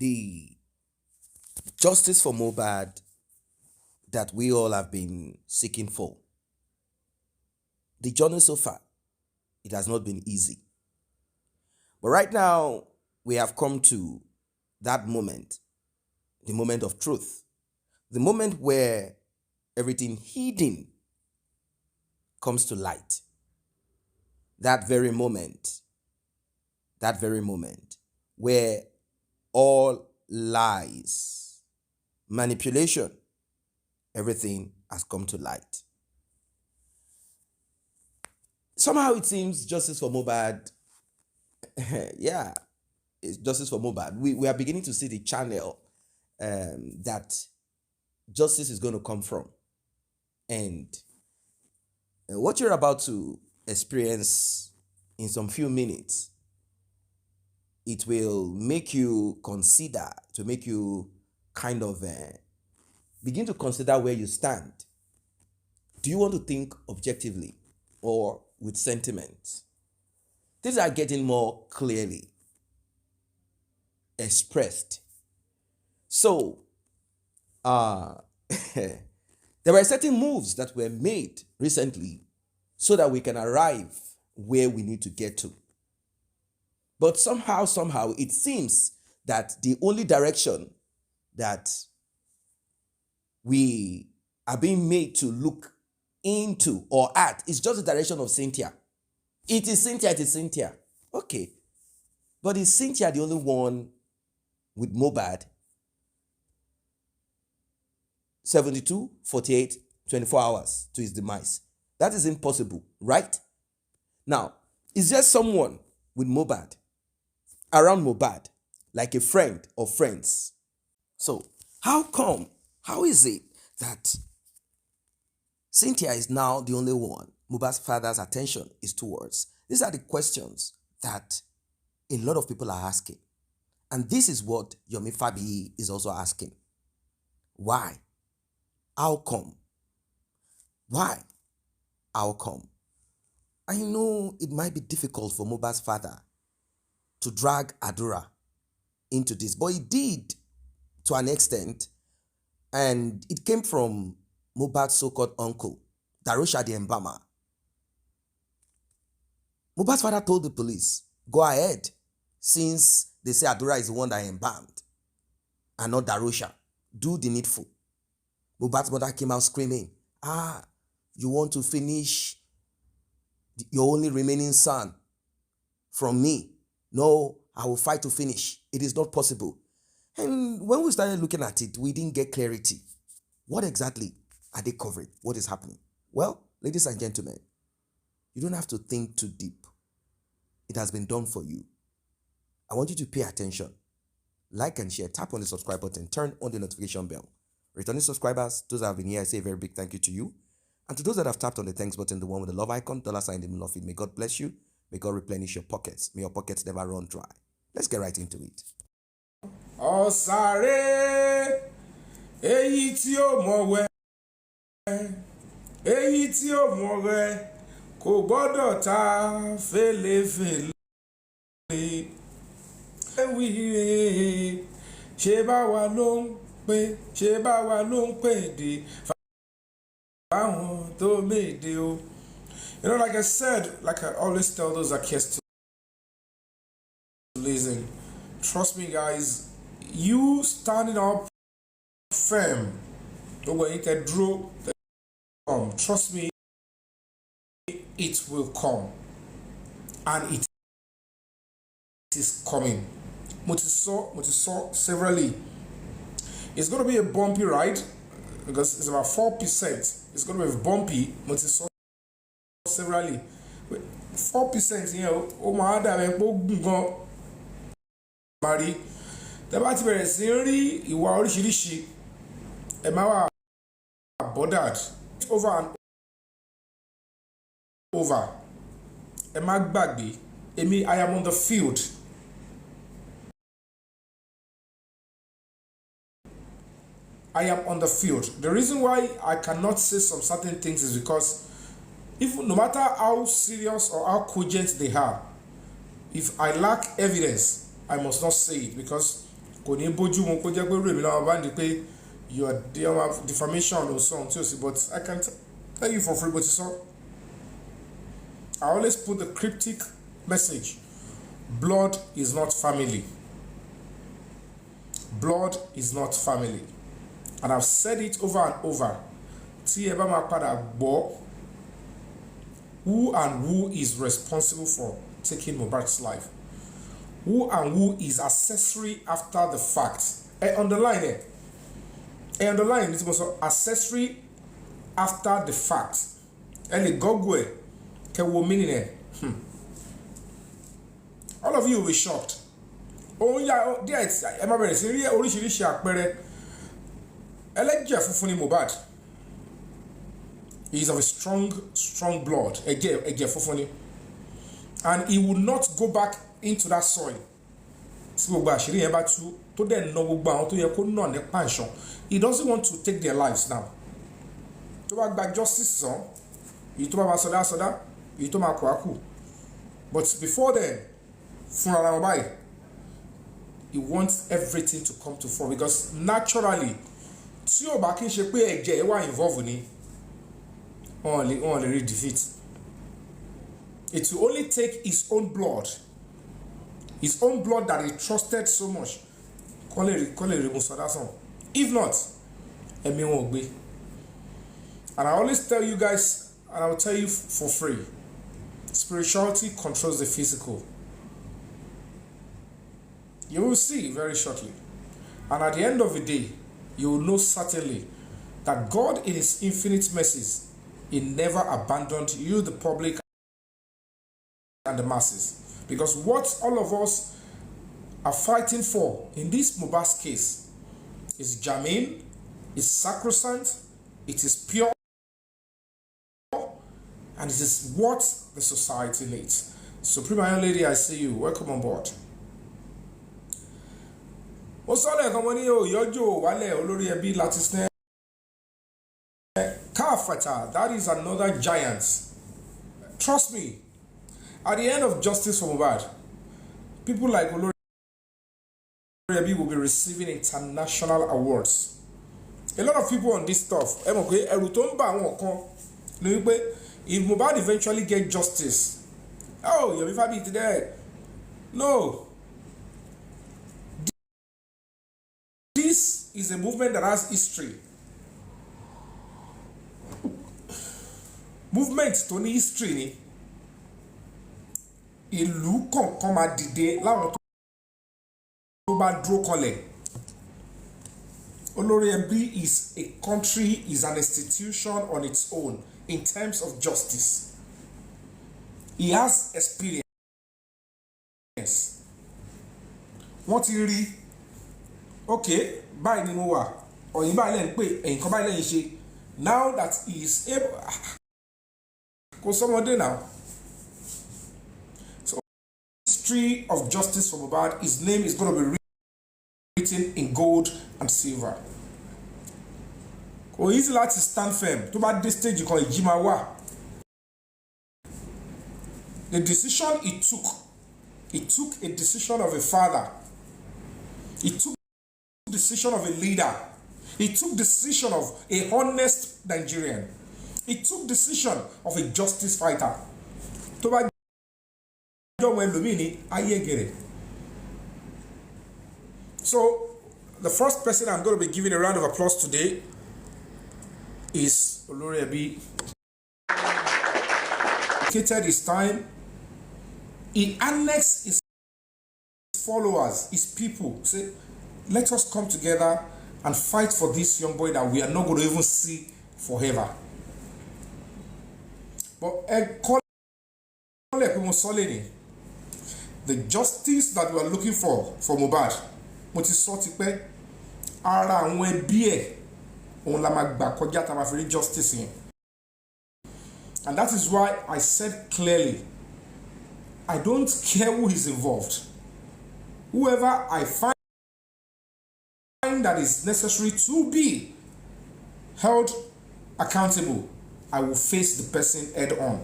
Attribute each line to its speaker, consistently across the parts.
Speaker 1: the justice for Mohbad that we all have been seeking for. The journey so far, it has not been easy. But right now, we have come to that moment, the moment of truth, the moment where everything hidden comes to light. That very moment where all lies, manipulation, everything has come to light. Somehow it seems justice for Mohbad, yeah, it's justice for Mohbad. We are beginning to see the channel that justice is going to come from. And what you're about to experience in some few minutes, it will make you consider, to make you kind of begin to consider where you stand. Do you want to think objectively or with sentiment? These are getting more clearly expressed. So, there were certain moves that were made recently so that we can arrive where we need to get to. But somehow, it seems that the only direction that we are being made to look into or at is just the direction of Cynthia. It is Cynthia. Okay. But is Cynthia the only one with Mohbad? 72, 48, 24 hours to his demise. That is impossible, right? Now, is there someone with Mohbad, around Mohbad, like a friend or friends? So, how is it that Cynthia is now the only one Mohbad's father's attention is towards? These are the questions that a lot of people are asking. And this is what Yomi Fabiyi is also asking. Why? How come? Why? How come? I know it might be difficult for Mohbad's father to drag Adura into this, but he did to an extent, and it came from Mohbad's so-called uncle, Darusha the Embalmer. Mohbad's father told the police, go ahead, since they say Adura is the one that embalmed and not Darusha. Do the needful. Mohbad's mother came out screaming, you want to finish your only remaining son from me? No, I will fight to finish. It is not possible. And when we started looking at it, we didn't get clarity. What exactly are they covering? What is happening? Well, ladies and gentlemen, you don't have to think too deep. It has been done for you. I want you to pay attention. Like and share. Tap on the subscribe button. Turn on the notification bell. Returning subscribers, those that have been here, I say a very big thank you to you. And to those that have tapped on the thanks button, the one with the love icon, $sign in the middle of it, may God bless you. May God replenish your pockets. May your pockets never run dry. Let's get right into it.
Speaker 2: Ọ̀sàré èyí tí ó mọ̀wẹ́ èyí tí ó mọ̀wẹ́ kò gbọ́dọ̀ ta fèlèfèlè. Ewì ṣe bá wa ló ń pè dé fáwọn tó méde o. You know, like I said, like I always tell those that cares to listen, trust me, guys, you standing up firm, when it draw, trust me, it will come, and it is coming. Mo ti sọ severally. It's going to be a bumpy ride because it's about 4%. It's going to be bumpy. Mo ti sọ severally. 4%, ó máa dàbí pé ó gùn gan. Mari, tẹ́ bá ti bẹ̀rẹ̀ sí rí ìwà oríṣiríṣi, ẹ máa wà bothered over and over. Ẹ má gbàgbé, I am on the field. I am on the field. The reason why I cannot say some certain things is because no matter how serious or how cogent they are, if I lack evidence, I must not say it, because kò ní bójú mu kó jẹ́ pé rèmi náà bá ń di pé you are defamation or something tí o sì, but I can tell you for free bó ti sọ. I always put the cryptic message: blood is not family. Blood is not family. And I've said it over and over. Tí ẹ bá máa padà gbọ́, who and who is responsible for taking Mohbad's life? Who and who is accessory after the fact? Underline it. Underline it. Accessory after the fact. Lè gọ́gùn ẹ̀ kẹ́ wo meaning ẹ̀. All of you will be shocked. Oh yeah, díẹ̀ ẹ máa bẹ̀rẹ̀ sí rí oríṣiríṣi àpẹẹrẹ. Ẹlẹ́jẹ̀ funfun ni Mohbad. He is of a strong blood. Ẹ̀jẹ̀ funfun ni. And he will not go back into that soil. Tí gbogbo àṣírí yẹn bá tú tó dẹ̀ ná gbogbo àwọn tó yẹ kó nà ní pàǹṣán. He doesn't want to take their lives now. Tó bá gba justice sàn, èyí tó bá máa sọdá, èyí tó máa kó àkù. But before then, fúnra ara wọn báyìí, he wants everything to come to fore because naturally, tí ò bá kí n ṣe pé ẹ̀jẹ̀ ẹ̀ wà involve ni, wọ́n lè rí defeat. It will only take his own blood that he trusted so much. Kọ́ lè rí Musada sàn. If not, ẹ̀mí wọn ò gbé. And I always tell you guys, and I will tell you for free, spirituality controls the physical. You will see very shortly. And at the end of the day, you will know certainly that God in his infinite mercies, he never abandoned you, the public, and the masses. Because what all of us are fighting for in this Mohbad's case is germane, is sacrosanct, it is pure, and it is what the society needs. Supreme Iron Lady, I see you. Welcome on board. Kafata, that is another giant. Trust me, at the end of justice for Mohbad, people like Olori Ebi will be receiving international awards. A lot of people on this stuff, if Mohbad eventually get justice, oh, you'll be happy today. No. This is a movement that has history. Movement tó ní history ni. Ìlú kọ̀ọ̀kan máa dìde láwọn tó bá dúró kanlẹ̀. Olórí Ẹbí is a country, is an institution on its own in terms of justice. He has experience. Wọ́n ti rí, okay, báyìí ni mo wà, ọ̀yìn báyìí lẹ́yìn pé ẹ̀yìn kan báyìí lẹ́yìn ṣe. Now that he is able, kò sọmọdé now. So, history of justice for Mohbad, his name is going to be written in gold and silver. Kò easy láti stand firm. Tó bá dé stage kan ìjì máa wà. The decision he took a decision of a father. He took a decision of a leader. He took decision of a honest Nigerian. He took decision of a justice fighter. Tó bá jọ wọn lómi ní ayé gẹ̀rẹ̀. So, the first person I'm going to be giving a round of applause today is Olori Ebi. He dedicated his time. He annexed his followers, his people. Say, let us come together and fight for this young boy that we are not going to even see forever. But the justice that we are looking for Mohbad, mo ti sọ ti pẹ́, ara àwọn ẹbí ẹ̀ òun la máa gbà kọjá tá a máa fi rí justice yẹn. And that is why I said clearly, I don't care who is involved. Whoever I find that is necessary to be held accountable, I will face the person head on.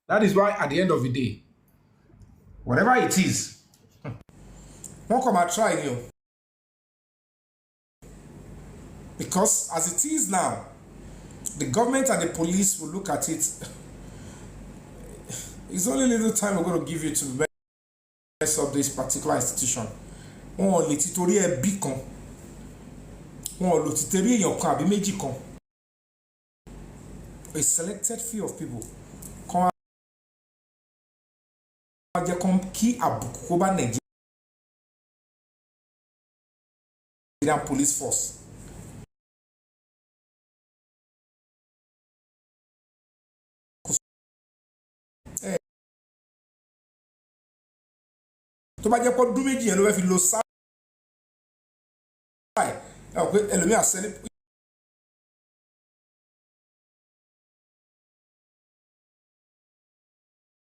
Speaker 2: That is why at the end of the day, whatever it is, wọ́n kọ́ máa try ni o. Because as it is now, the government and the police will look at it. It's only little time we're going to give you to mess up this particular institution. Wọ́n ò lè ti torí ẹbí kan, wọ́n ò lè ti torí èèyàn kan àbí méjì kan. A selected few of people kan wá jẹ́ kan kí àbùkù kó bá Nigerian police force. Tó bá jẹ́ pé ọdún méjì yẹn ló fẹ́ fi lo sáà ẹ̀ pé ẹlòmíà sẹ́ni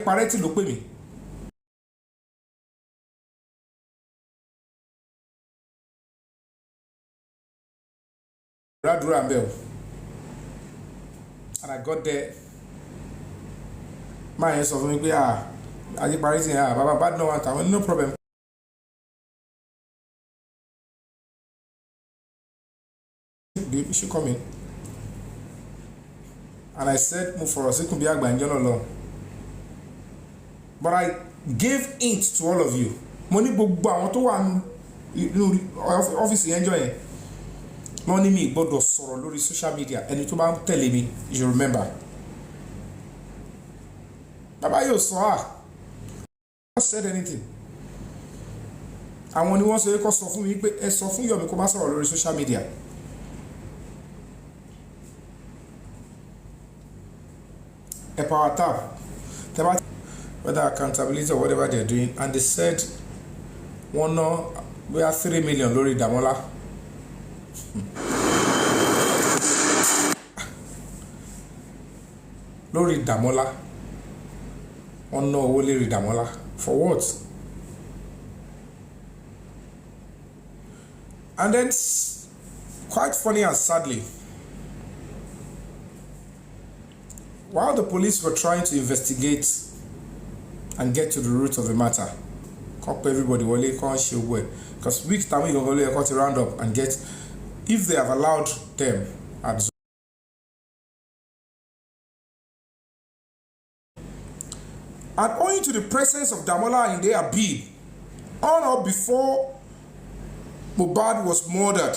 Speaker 2: parẹ́ tí ló pè mí. Rádúrà ń bẹ̀ o. And I got there. Máa yẹn sọ fún mi pé ayé parí sí bàbá bad no one time, no problem. You should come in. And I said, move for us. It could be Agbanjolo. But I gave hint to all of you. Money gbogbo àwọn tó wà nínú ọ́fíìsì yẹn jọ yẹn. Wọ́n ní mi gbọ́dọ̀ sọ̀rọ̀ lórí social media. Ẹni tó bá ń tẹ̀lé mi, you should remember. Bàbá yóò sọ not said anything. Àwọn ni wọ́n sọ kó sọ fún mi pé ẹ sọ fún Yomi kó má sọ̀rọ̀ lórí social media. A power tap, whether accountability or whatever they're doing, and they said one no, we have 3 million lórí Damola. Lórí Damola. One no owó lórí Damola. For what? And then, quite funny and sadly, while the police were trying to investigate and get to the root of the matter, everybody because weeks time we going to round up and get if they have allowed them at and owing to the presence of Damola in their bid on or before Mohbad was murdered,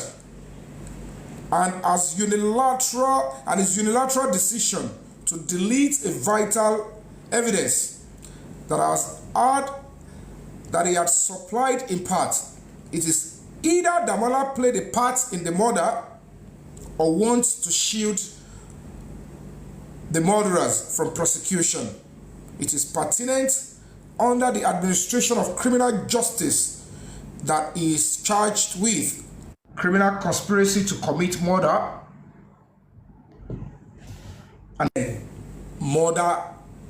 Speaker 2: and his unilateral decision to delete a vital evidence that he had supplied in part, it is either Damola played a part in the murder or wants to shield the murderers from prosecution. It is pertinent under the administration of criminal justice that he is charged with criminal conspiracy to commit murder and murder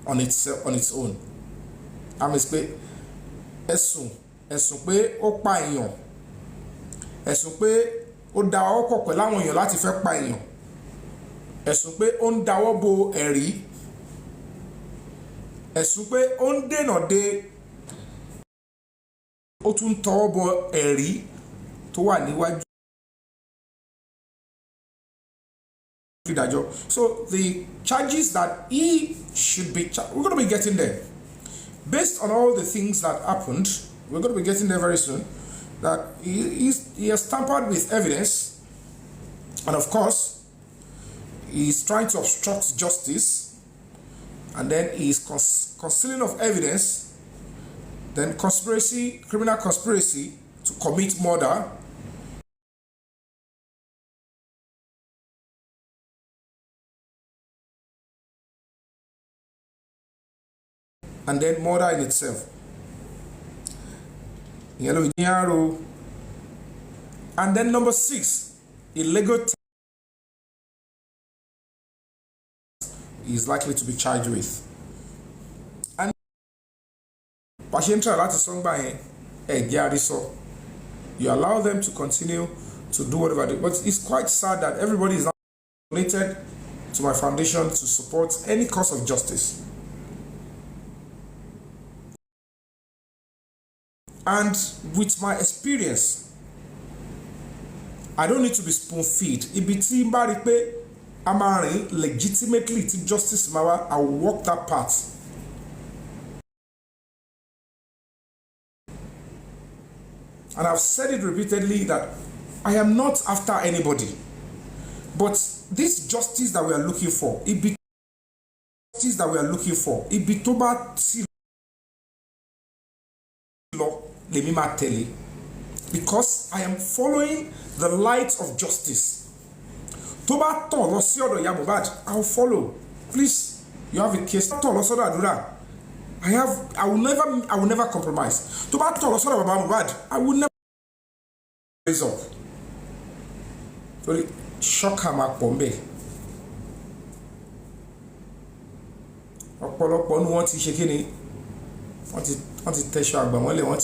Speaker 2: on its own. Àmì pé ẹ̀sùn pé ó pa èèyàn, ẹ̀sùn pé ó da ọwọ́ pọ̀ pẹ̀lú àwọn èèyàn láti fẹ́ pa èèyàn, ẹ̀sùn pé ó ń dáwọ́ bo ẹ̀rí, ẹ̀sùn pé ó ń dènà de ó tún tọwọ́ bọ ẹ̀rí tó wà níwájú ìdájọ́. So the charges that he should be we're going to be getting there. Based on all the things that happened, we're going to be getting there very soon, that he has tampered with evidence, and of course, he's trying to obstruct justice, and then he's concealing of evidence, then conspiracy, criminal conspiracy to commit murder, and then murder in itself. And then number 6, illegal is likely to be charged with. And you allow them to continue to do whatever they do. But it's quite sad that everybody is not donated to my foundation to support any cause of justice. And with my experience, I don't need to be spoon-fed. Ibi tí n bá rí pé a máa rìn legitimately tí justice máa wá, I will walk that path. And I've said it repeatedly that I am not after anybody. But this justice that we are looking for, it be justice that we are looking for, it be tó bá ti lọ lèmi máa tẹ̀lé. Because I am following the light of justice. Tó bá tàn lọ sí ọ̀dọ̀ ìyá Mohbad, I will follow. Please, you have a case. Tó bá tàn lọ sọ́dọ̀ àdúrà, I will never compromise. Tó bá tàn lọ sọ́dọ̀ bàbá Mohbad, I will never raise up. Torí ṣọ́kà máa pọ̀ mbẹ̀. Ọ̀pọ̀lọpọ̀ ni wọ́n ti ṣe kíni, wọ́n ti tẹ̀sọ̀ àgbà mọ́lẹ̀, wọ́n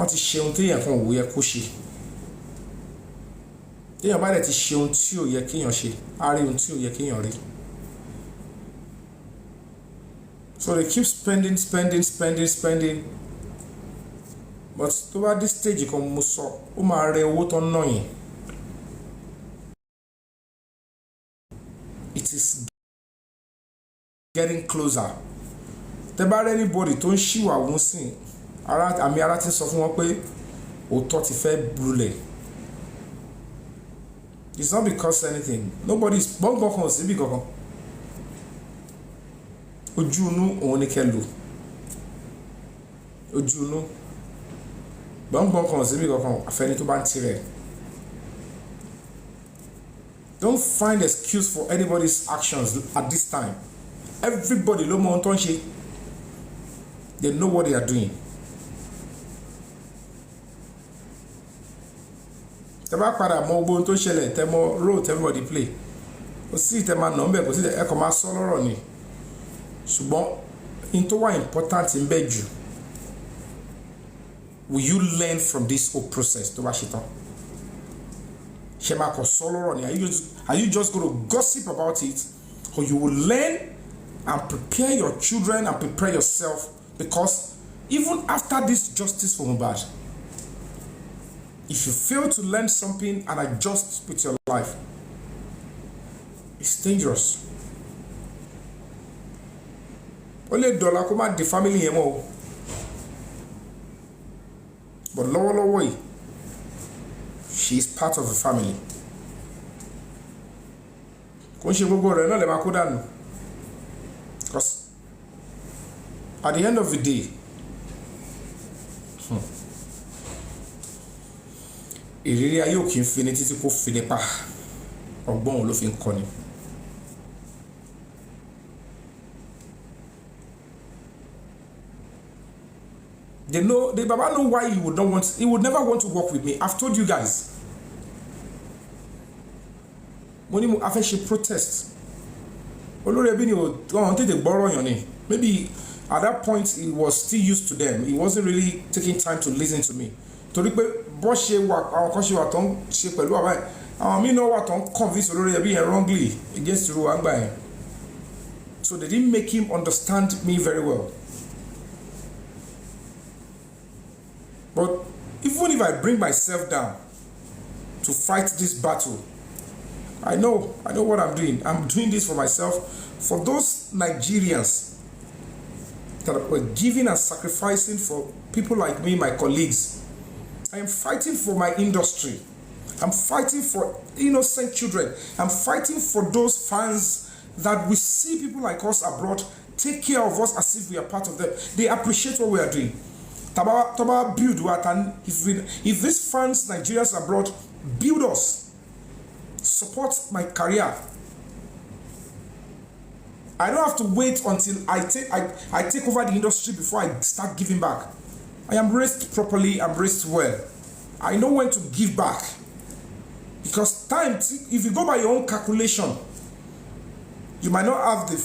Speaker 2: ti ṣe ohun téèyàn kan ò yẹ kó ṣe. Téèyàn bá dẹ̀ ti ṣe ohun tí ò yẹ kéèyàn ṣe, á rí ohun tí ò yẹ kéèyàn rí. So they keep spending. But tó bá dé stage kan mo sọ, ó máa rẹ owó tó ń ná yẹn. It is getting closer. Tẹ́ bá rí anybody tó ń ṣìwà wọ́n sìn, àmì ara ti sọ fún wọn pé òótọ́ ti fẹ́ brulẹ̀. It's not because anything. Nobody is gbọ́ngbọ́n kan síbi kankan. Ojú inú òun ni kẹ́ lò. Ojú inú gbọ́ngbọ́n kan síbi kankan àfẹ́ni tó bá ń tirẹ̀. Don't find excuse for anybody's actions at this time. Everybody ló mọ ohun tó ń ṣe. They know what they are doing. Tẹ́ bá padà mọ gbogbo ohun tó ṣẹlẹ̀, tẹ́ mọ role everybody play. Kò sí tẹ́ máa nà ń bẹ̀, kò sí ẹ kàn máa sọ lọ́rọ̀ ni. Ṣùgbọ́n in tó wà important ń bẹ jù. Will you learn from this whole process tó bá ṣe tán? Ṣé máa kàn sọ lọ́rọ̀ ni? Are you just going to gossip about it? Or you will learn and prepare your children and prepare yourself? Because even after this justice for Mohbad, if you fail to learn something and adjust with your life, it's dangerous. Only dollar come out the family yẹn mọ́. But lọ́wọ́lọ́wọ́ yìí, she is part of the family. Kò ń ṣe gbogbo rẹ̀ náà lè máa kó dànù. Because at the end of the day, ìrírí ayé ò kì í fi ní títí kó fi nípa, ọgbọ́n ló fi ń kọ́ni. The Baba know why he would never want to work with me. I've told you guys. Mo ní mo afẹ́ ṣe protest. Olórí ẹbí ni wọ́n tètè gbọ́rọ̀ yàn ni. Maybe at that point he was still used to them. He wasn't really taking time to listen to me. Torí pé bó ṣe wà àwọn kan ṣe wà tó ń ṣe pẹ̀lú àbá yẹn. Àwọn míì náà wà tó ń convince olórí ẹbí yẹn wrongly against irú àgbà yẹn. So they didn't make him understand me very well. But even if I bring myself down to fight this battle, I know what I'm doing. I'm doing this for myself, for those Nigerians that were giving and sacrificing for people like me, my colleagues. I am fighting for my industry. I'm fighting for innocent children. I'm fighting for those fans that we see people like us abroad take care of us as if we are part of them. They appreciate what we are doing. Taba build what, and if these fans, Nigerians abroad, build us, support my career. I don't have to wait until I take over the industry before I start giving back. I am raised properly, I'm raised well. I know when to give back. Because time, if you go by your own calculation, you might not have the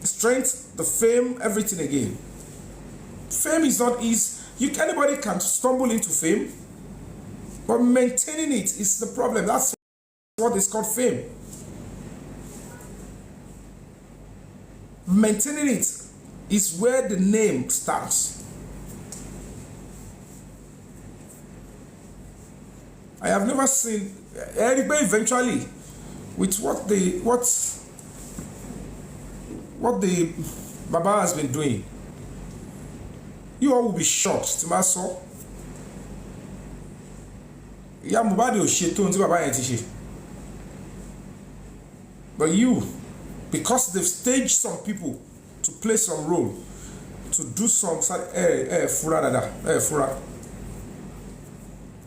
Speaker 2: strength, the fame, everything again. Fame is not easy. Anybody can stumble into fame, but maintaining it is the problem. That's what is called fame. Maintaining it is where the name starts. I have never seen anybody eventually with what the Baba has been doing. You all will be shocked. Tí ma sọ. Ìyá Mohbad ò ṣe tó ohun tí Baba yẹn ti ṣe. But you, because they've staged some people to play some role, to do some fura.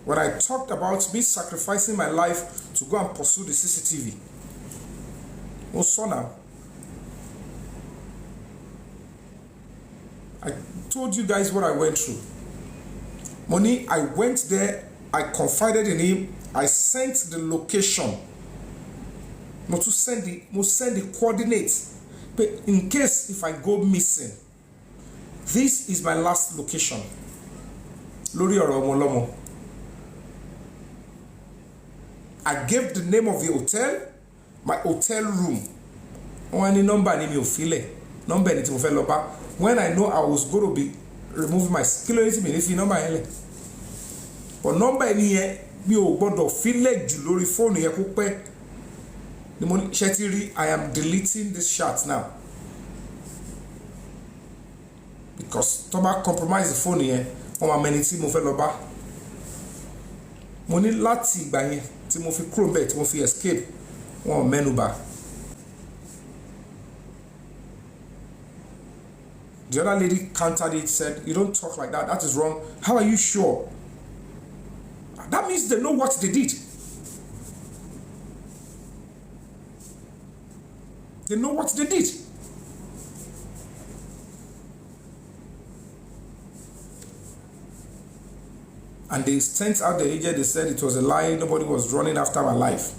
Speaker 2: When I talked about me sacrificing my life to go and pursue the CCTV, also now, I told you guys what I went through. Money, I went there, I confided in him, I sent the location. Must send the coordinates. But in case if I go missing, this is my last location. Lórí ọ̀rọ̀ Ọmọlọ́mọ. I gave the name of the hotel, my hotel room. Wọ́n ní nọ́mbà ni mi ò filẹ̀. Nọ́mbà ni tí mo fẹ́ lọ bá. When I know I was going to be removing my security, mi ní fi nọ́mbà yẹn lẹ̀. But nọ́mbà ẹni yẹn mi ò gbọ́dọ̀ filẹ̀ jù lórí fóònù yẹn kó pẹ́. Ni mo ní ṣe ti rí, I am deleting this chat now. Because tó bá compromise the phone yẹn, wọ́n máa mẹni tí mo fẹ́ lọ bá. Mo ní láti ìgbà yẹn tí mo fi kúrò bẹ́ẹ̀ tí mo fi escape, wọ́n ò mẹ́nu bà. The other lady countered it, said, "You don't talk like that. That is wrong. How are you sure?" That means they know what they did. They know what they did. And they sent out the agent, they said it was a lie, nobody was running after my life.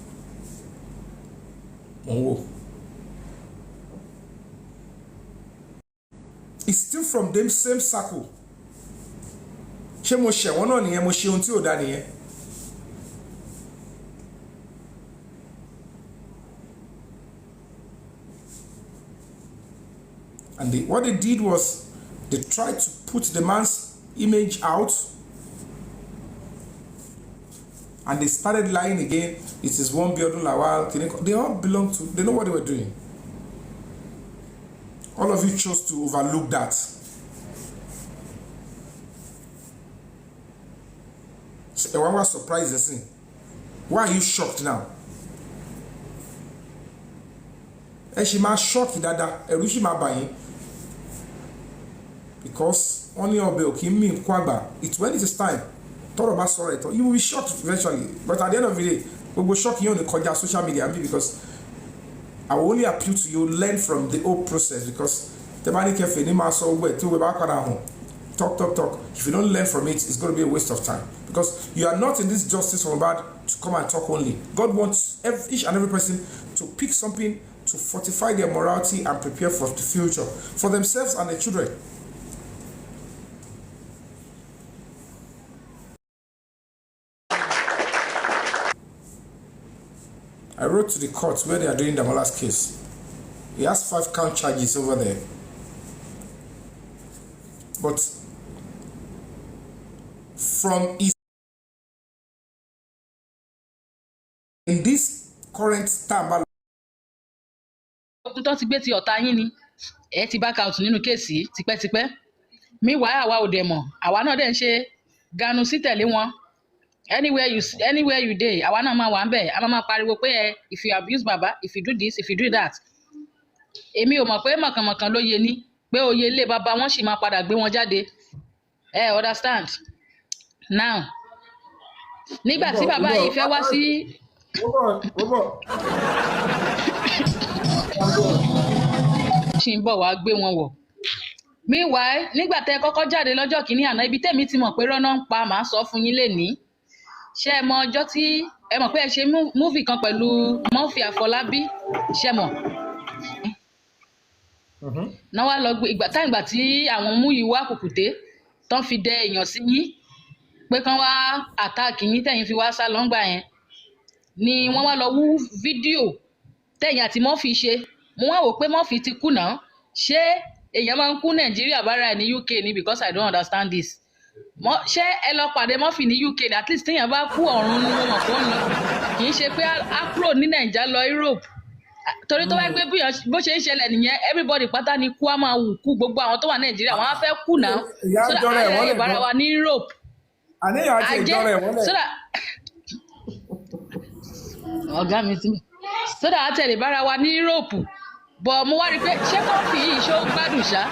Speaker 2: Oh. It's still from them same circle. Ṣé mo ṣẹ̀ wọ́n náà nìyẹn, mo ṣe ohun tí ò dá nìyẹn. And what they did was they tried to put the man's image out, and they started lying again. It is one Biodun Lawal. They all belong to, they know what they were doing. All of you chose to overlook that. So, one was surprised. Why are you shocked now? She ma shocked dada. She ma buying. Because only obe okay me kwagba. It's when it is time. Talk about sorry. You will be shocked eventually. But at the end of the day, we will shock you on the social media because I will only appeal to you, learn from the whole process, because the money can finish my soul way till we back at home. Talk. If you don't learn from it, it's going to be a waste of time. Because you are not in this justice from bad to come and talk only. God wants each and every person to pick something to fortify their morality and prepare for the future, for themselves and their children. I wrote to the court where they are doing Damola's case. He has 5 count charges over there. But from his in this current time,
Speaker 3: tó ti gbé ti ọ̀tá yín ni ẹ ti back out nínú kéèsì tipẹ́tipẹ́ meanwhile àwa ò dẹ̀ mọ̀ àwa náà dẹ̀ ń ṣe ganu sí tẹ̀lé wọn anywhere you dey àwa náà máa wà ń bẹ̀ a máa pariwo pé if you abuse baba, if you do this, if you do that. Èmi ò mọ̀ pé mọ̀kànmọ̀kàn ló yẹ ní pé oyè ilé baba wọn sì máa padà gbé wọn jáde. Understand now nígbà tí bàbá yìí fẹ́ wá sí. Ṣì ń bọ̀ wá gbé wọn wọ̀. Meanwhile nígbà tẹ́ kọ́kọ́ jáde lọ́jọ́ kìíní àná ibi tẹ́mi ti mọ̀ pé rọ́nà ń pa màá sọ fún yín lénìí. Ṣé ẹ mọ ọjọ́ tí ẹ mọ̀ pé ẹ ṣe múfì kan pẹ̀lú Murphy Àfọlábí ṣe mọ̀. Náà wá lọ gbé ìgbà tí àwọn mú yìí wá kùkùté tán fi dẹ èèyàn sí yín pé kán wá àtáàkì yín tẹ̀yìn fi wá sá lọ́ngbà yẹn ni wọ́n wá lọ wú fídíò tẹ̀yìn àti Murphy ṣe. Mo wá wò pé Murphy ti kú náà ṣé èèyàn máa ń kú Nàìjíríà bára ẹ̀ ní UK ni because I don't understand this. ṣé ẹ lọ pàdé Murphy ní UK at least téèyàn bá kú ọ̀run ni mo mọ̀ kó ń lọ kì í ṣe pé á kúrò ní Nàìjíríà lọ Europe torí tó bá gbé bó ṣe ń ṣẹlẹ̀ nìyẹn everybody pátá ni kú á máa wù kú gbogbo àwọn tó wà Nàìjíríà wọn á fẹ́ kú náà sódà ayẹyẹ ìbára wa ní Europe
Speaker 2: àníyàn àti ìjọra ẹ̀ wọ́n lẹ̀.
Speaker 3: sódà ọ̀gá mi ti sódà àtẹ̀lé ìbára wa ní Europe bọ̀ mo wá rí i pé ṣé Murphy yìí ṣó gbádùn ṣá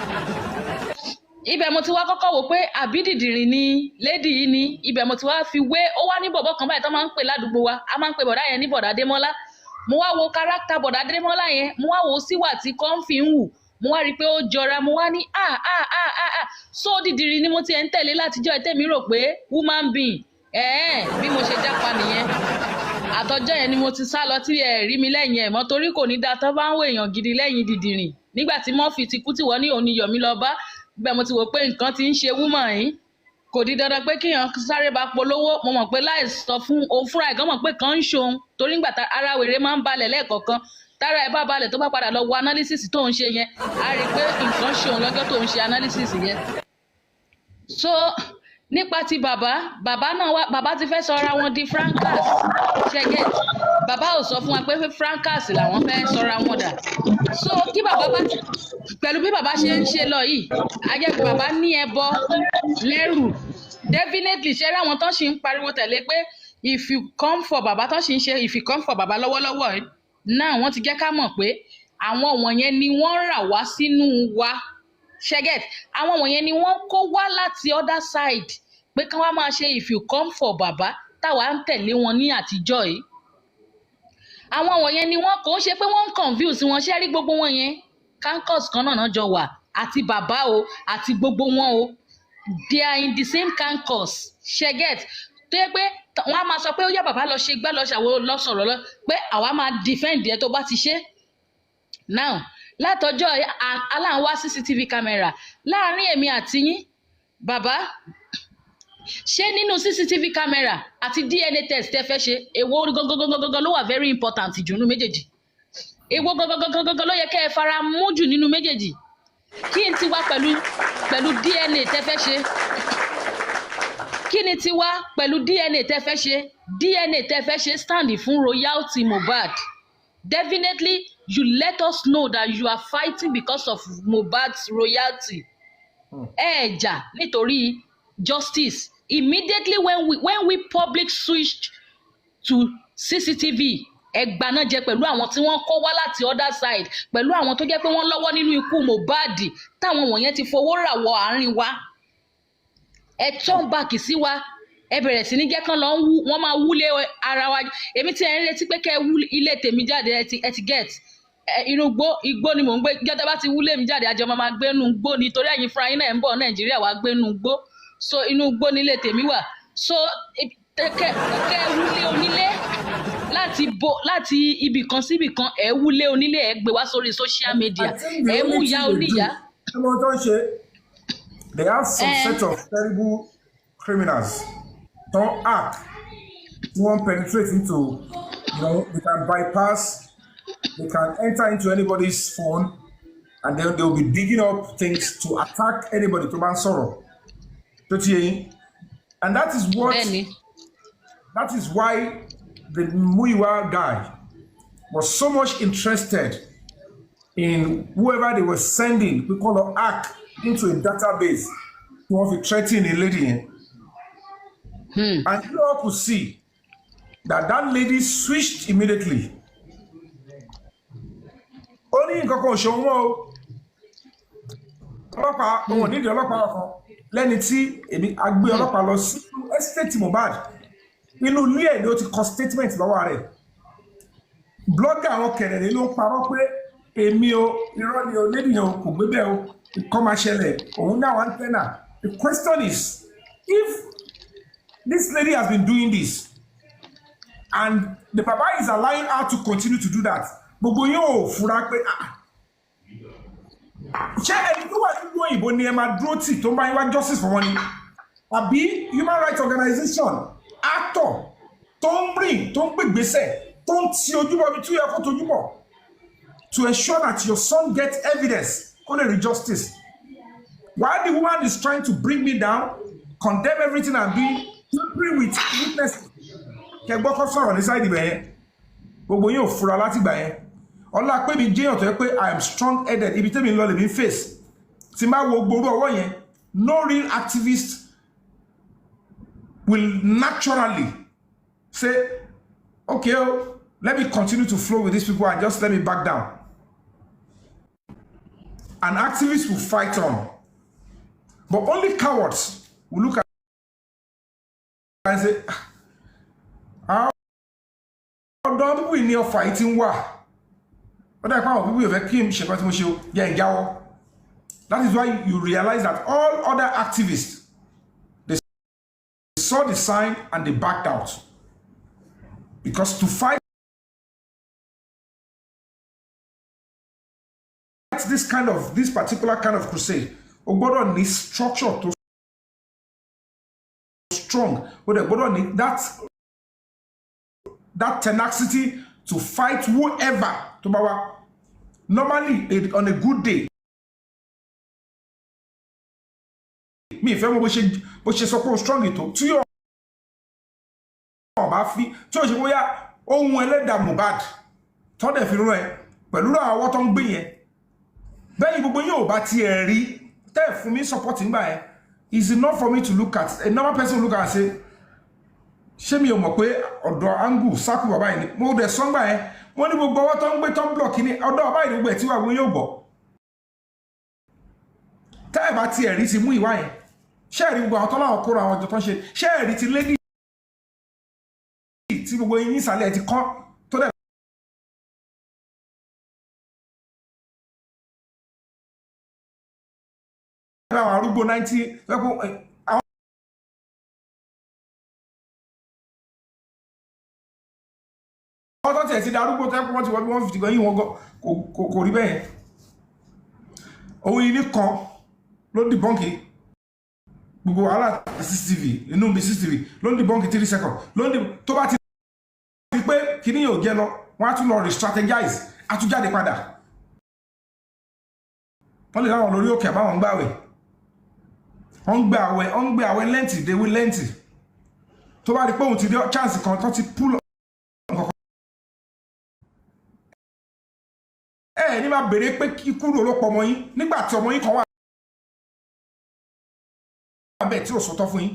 Speaker 3: ibẹ̀ mo ti wá kọ́kọ́ wò pé àbí dìdìrín ni lady yìí ni ibẹ̀ mo ti wá fi wé ó wá ní bọ̀bọ̀ kan báyìí tó máa ń pè ládùúgbò wa a máa ń pè bọ̀dá yẹn ní bọ̀dá Démọ́lá mo wá wo kárátà bọ̀dá Démọ́lá yẹn mo wá wo síwà tí Comfy ń wù mo wá rí i pé ó jọra mo wá ní so dìdìrín ni mo ti ẹ̀ ń tẹ̀lé látijọ́ ẹ̀ tẹ̀mí rò pé woman being bí mo ṣe jápa nìyẹn àtọjọ́ yẹn ni mo ti sá lọ tí ẹ rí mi lẹ́yìn ẹ̀ mọ́ torí kò ní dáa tán bá ń wo èèyàn gidi lẹ́yìn dìdìrín nígbà tí Murphy ti kú tí wọ́n ní òun ni Yọ̀mí lọ bá bẹ́ẹ̀ mo ti wò pé nǹkan ti ń ṣe woman yìí kò di dandan pé kíyàn sáré bá polówó mo mọ̀ pé láì sọ fún òun fúnra ẹ̀ gan mọ̀ pé kàn ń ṣohun torí nígbà tá ara wèrè máa ń balẹ̀ lẹ́ẹ̀kọ̀ọ̀kan tára ẹ̀ bá balẹ̀ tó bá padà lọ wo analysis tó ń ṣe yẹn a rí i pé nǹkan ṣohun lọ́jọ́ tó ń ṣe analysis yẹn. So nípa ti bàbá náà wá bàbá ti fẹ́ sọra wọn di francas ṣẹ́gẹ̀ bàbá ò sọ fún wa pé francas làwọn fẹ́ sọra wọn dà so kí bàbá bá pẹ̀lú bí bàbá ṣe ń ṣe lọ yìí a jẹ́ pé bàbá ní ẹbọ lẹ́rù definitely ṣe rí àwọn tó ṣì ń pariwo tẹ̀lé pé if you come for bàbá tó ṣì ń ṣe if you come for bàbá lọ́wọ́lọ́wọ́ náà wọ́n ti jẹ́ ká mọ̀ pé àwọn wọ̀nyẹn ni wọ́n rà wá sínú wa ṣẹ́gẹ̀ àwọn wọ̀nyẹn ni wọ́n kó wá láti other side pé kí wọ́n máa ṣe if you come for bàbá táwa ń tẹ̀lé wọn ní àtijọ́ yìí àwọn wọ̀nyẹn ni wọ́n kò ń ṣe pé wọ́n ń confuse wọn ṣé rí gbogbo wọn yẹn cancus kan náà jọ wà àti bàbá o àti gbogbo wọn o they are in the same cancus ṣẹgẹt tó yẹ pé wọn á máa sọ pé ó yá bàbá lọ ṣe gbá lọ ṣàwọ lọ sọ̀rọ̀ lọ pé àwa máa defend ẹ tó bá ti ṣe now látọjọ́ aláǹwá CCTV camera láàrin èmi àti yín bàbá ṣé nínú CCTV camera àti DNA test tẹ́ fẹ́ ṣe èwo gangan ló wà very important jù nínú méjèèjì èwo gangan ló yẹ kẹ́ ẹ fara mú jù nínú méjèèjì kí n ti wá pẹ̀lú DNA tẹ́ fẹ́ ṣe kí ni ti wá pẹ̀lú DNA tẹ́ fẹ́ ṣe DNA tẹ́ fẹ́ ṣe stand fún royalty Mohbad definitely you let us know that you are fighting because of Mohbad's royalty jà nítorí justice immediately when we public switched to CCTV ẹgbàánájẹ pẹ̀lú àwọn tí wọ́n kó wá láti other side pẹ̀lú àwọn tó jẹ́ pé wọ́n lọ́wọ́ nínú ikú Mohbad táwọn wọ̀nyẹn ti fowó rà wọ àárín wa ẹ turn back sí wa ẹ bẹ̀rẹ̀ sí ní jẹ́ kán lọ wọ́n máa wúlé ara wa èmi tí ẹ ń retí pé kẹ́ ẹ wú ilé tèmi jáde ẹ ti get inú igbó ni mò ń gbé jọ́tẹ́ bá ti wúlé mi jáde àjọ máa gbé inú igbó nítorí ẹ̀yin fúnra yín náà ń bọ̀ Nàìjíríà wá gbé inú igbó so inú igbó nílé tèmi wà so kẹ́ wúlé onílé láti ibì kan síbì kan ẹ wúlé onílé ẹ gbé wá sórí social media ẹ mú ìyá oníyá.
Speaker 2: They have some set of terrible criminals don't act won't penetrate into they can bypass, they can enter into anybody's phone and then they'll be digging up things to attack anybody to ban sorrow. And that is why the Muiwa guy was so much interested in whoever they were sending, we call it hack, into a database to have a threatening a lady. And you all could see that lady switched immediately. Only in Koko Shomo, Ọlọ́pàá, òun ní ọlọ́pàá kan lẹ́ni tí èmi agbé ọlọ́pàá lọ sí estate Mohbad inú ilé ẹ̀ ni ó ti kọ statement lọ́wọ́ rẹ̀. Blogger àwọn kẹ̀rẹ̀rẹ̀ ló ń parọ́ pé èmi o irọ́ ni o lady yẹn kò gbé bẹ́ẹ̀ o ìkọ́ máa ṣẹlẹ̀ òun náà wà ń tẹ́nà. The question is, if this lady has been doing this and the Baba is allowing her to continue to do that, gbogbo yóò fura pé ṣé ẹni tó wà nínú òyìnbó ni ẹ máa dúró tì tó ń bá yín wá justice for wọn ni àbí human rights organization actor tó ń rìn tó ń gbègbèsè tó ń ti ojúbọ bí tí ó yẹ kó tojúbọ to ensure that your son gets evidence kó lè rí justice while the woman is trying to bring me down condemn everything and be tampering with witnesses. Kẹgbọ́n kọ́ sọ̀rọ̀ ní sáìdì bẹ̀yẹn. Gbogbo yín ò fura láti gbà yẹn. Ọlá pé mi jẹ́yàn tó yẹ pé I am strong headed ibi tẹ́mi lọ lè mi face. Tí máa wo gbogbo ọwọ́ yẹn, no real activist will naturally say, okay, let me continue to flow with these people and just let me back down. An activist will fight on. But only cowards will look at and say, how do people in here fighting war? What I found people have came That is why you realize that all other activists, they saw the sign and they backed out. Because to fight this particular kind of crusade, Ogbodon needs structure to strong. But Ogbodon need that tenacity to fight whoever. Normally, on a good day, me if I'm so strong to your fi tí ó ṣe bóyá ohun ẹlẹ́dàá Mohbad tọ́dẹ̀ fi rán ẹ pẹ̀lú àwọn tó ń gbé yẹn bẹ́ẹ̀ gbogbo yóò bá ti ẹ̀ rí tẹ́ fún mi support nígbà yẹn is enough for me to look at a normal person look at and say ṣé mi ò mọ̀ pé ọ̀dọ̀ angle sákù bàbá yìí ni mo dẹ̀ sọ́ngbà yẹn mo ní gbogbo ọwọ́ tó ń gbé tó ń block ní ọ̀dọ̀ bàbá yìí gbogbo ẹ̀ tí wà wọ́n yóò gbọ́ tẹ́ bá ti ẹ̀ rí ti mú ìwá yẹn ṣé ẹ̀rí gbogbo àwọn tó láwọn kóra àwọn ọjọ́ tó ń ṣe ṣé ẹ̀rí ti lady tí gbogbo yín nísàlẹ̀ ti kọ́ tó dẹ̀ àwọn arúgbó 90 lẹ́kùn àwọn tó tiẹ̀ ti di arúgbó tẹ́kùn wọ́n ti wọ́n bí 150 gan yìí wọ́n kò rí bẹ́ẹ̀ òun yìí nìkan ló dìbọ́ǹkì gbogbo wàhálà CCTV inú bí CCTV ló ń dìbọ́ǹkì 3 seconds ló ń dìbọ́ǹkì tó bá ti pé kìíní yóò jẹ́ lọ wọ́n á tún lọ re-strategize àtújáde padà wọ́n lè láwọn lórí òkè àbáwọn gbáwẹ̀ wọ́n gbé àwẹ̀ lẹ́ǹtì déwé lẹ́ǹtì tó bá rí pé òun ti dé chance kan tó ti pull ní máa bèèrè pé ikú rò ló pọ̀ ọmọ yín nígbà tí ọmọ yín kan wà bẹ́ẹ̀ tí ò sọtọ́ fún yín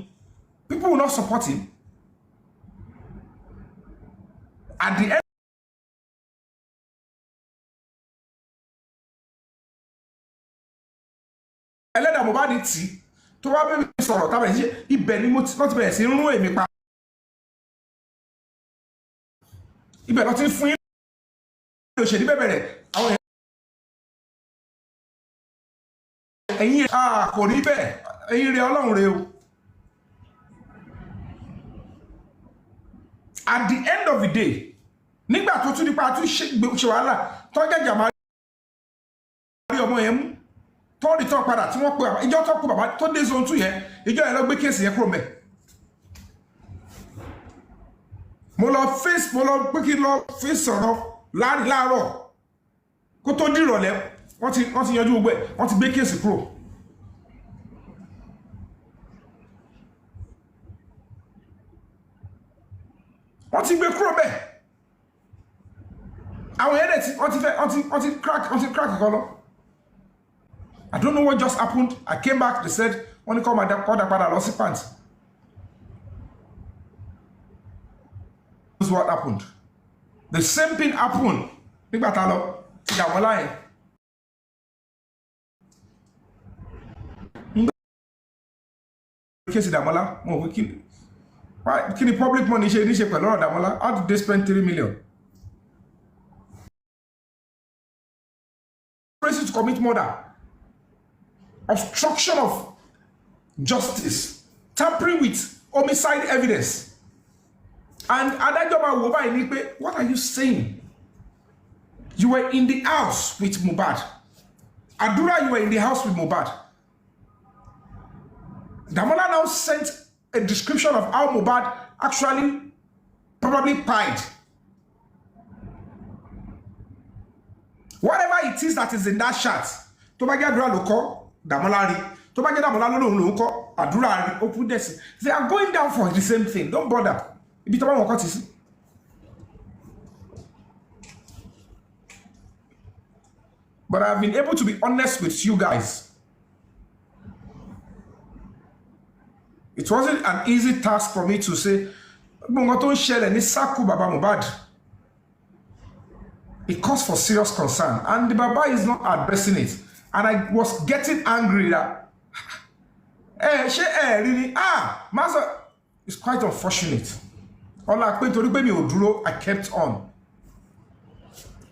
Speaker 2: people will not support him. At the end, ẹlẹ́dàá Mohbad tí tó wá bẹ́ẹ̀ mi sọ̀rọ̀ tábà ṣe ibẹ̀ ni mo ti bẹ̀rẹ̀ sí rún èmi pa ibẹ̀ lọ ti fún yín òṣèlú bẹ̀rẹ̀ àwọn ẹ̀yìn kò rí bẹ́ẹ̀ ẹ̀yìn rẹ̀ Ọlọ́run rẹ̀ o. At the end of the day, nígbà tó tún nípa tún ṣe wàhálà tó jẹ́jà máa rí ọmọ yẹn mú tó rí tán padà tí wọ́n pe bàbá ìjọ tó kú bàbá tó dé zone 2 yẹn ìjọ yẹn lọ gbé kéèsì yẹn kúrò mẹ́. mo lọ pé kí lọ fèsì sọ̀rọ̀ láàárọ̀ kó tó dìrọ̀lẹ́ wọ́n ti yanjú gbogbo ẹ̀ wọ́n ti gbé kéèsì kúrò. wọ́n ti gbé kúrò bẹ́ẹ̀ àwọn ẹ̀rẹ́ tí wọ́n ti crack kan lọ. I don't know what just happened. I came back, they said wọ́n ní kọ́ padà lọ sí pants. This is what happened. The same thing happened nígbà tá lọ ti àwọn láyé. Kéèsì Dàmọ́lá mo wí kí ni public money ṣe níṣe pẹ̀lú ọ̀rọ̀ Dàmọ́lá? How did they spend 3 million? To commit murder, obstruction of justice, tampering with homicide evidence, and adájọba wo báyìí ní pé what are you saying? You were in the house with Mohbad. Adura, you were in the house with Mohbad. Damola now sent a description of how Mohbad actually probably pied. Whatever it is that is in that shot, tó bá jẹ́ àdúrà ló kọ́ Damola rí, tó bá jẹ́ Dàmọ́lá ló ń kọ́ àdúrà open desk they are going down for the same thing don't bother ibi tó bá wọn kọ́ ti sí. But I've been able to be honest with you guys. It wasn't an easy task for me to say, Baba Mohbad. It calls for serious concern. And the Baba is not addressing it. And I was getting angry that, really? Master, it's quite unfortunate. I kept on.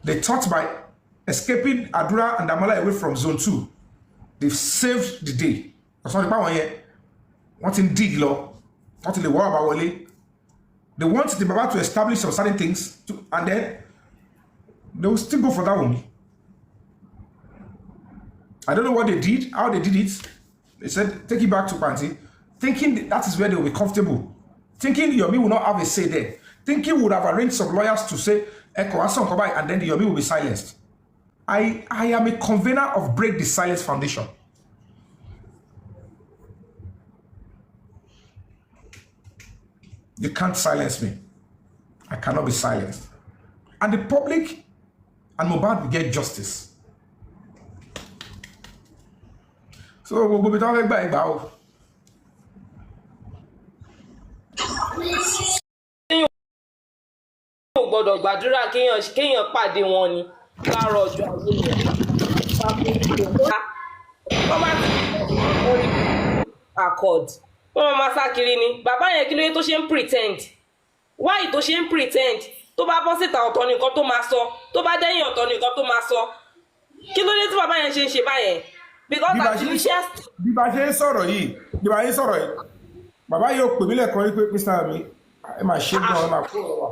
Speaker 2: They thought by escaping Adura and Damola away from zone 2, they've saved the day. That's not the power yet. Wanting dig law, wanting the war about Wale. They want the Baba to establish some certain things, and then they will still go for that one. I don't know what they did, how they did it. They said, take it back to Panti, thinking that is where they will be comfortable. Thinking Yomi will not have a say there. Thinking would have arranged some lawyers to say, Echo, and then the Yomi will be silenced. I am a convener of Break the Silence Foundation. You can't silence me. I cannot be silenced. And the public and Mohbad will get justice. So we'll be talking about
Speaker 4: gbọ́dọ̀ gbàdúrà kéèyàn pàdé wọn ni láàárọ̀ ọjọ́ ajé yẹn wọ́n bá ti orí accord wọ́n máa sá kiri ni bàbá yẹn kí ló yẹ tó ṣe ń pretend why tó ṣe ń pretend tó bá bọ́ síta ọ̀tọ̀ nìkan tó máa sọ tó bá dẹ́yìn ọ̀tọ̀ nìkan tó máa sọ kí ló dé tí bàbá yẹn ṣe ń ṣe báyẹn because accusations.
Speaker 2: bí bá ṣe ń sọ̀rọ̀ yìí bàbá yóò pè mí lẹ́ẹ̀kan rí pé Mr. mi ẹ máa ṣe gan ẹ máa kúrò wà.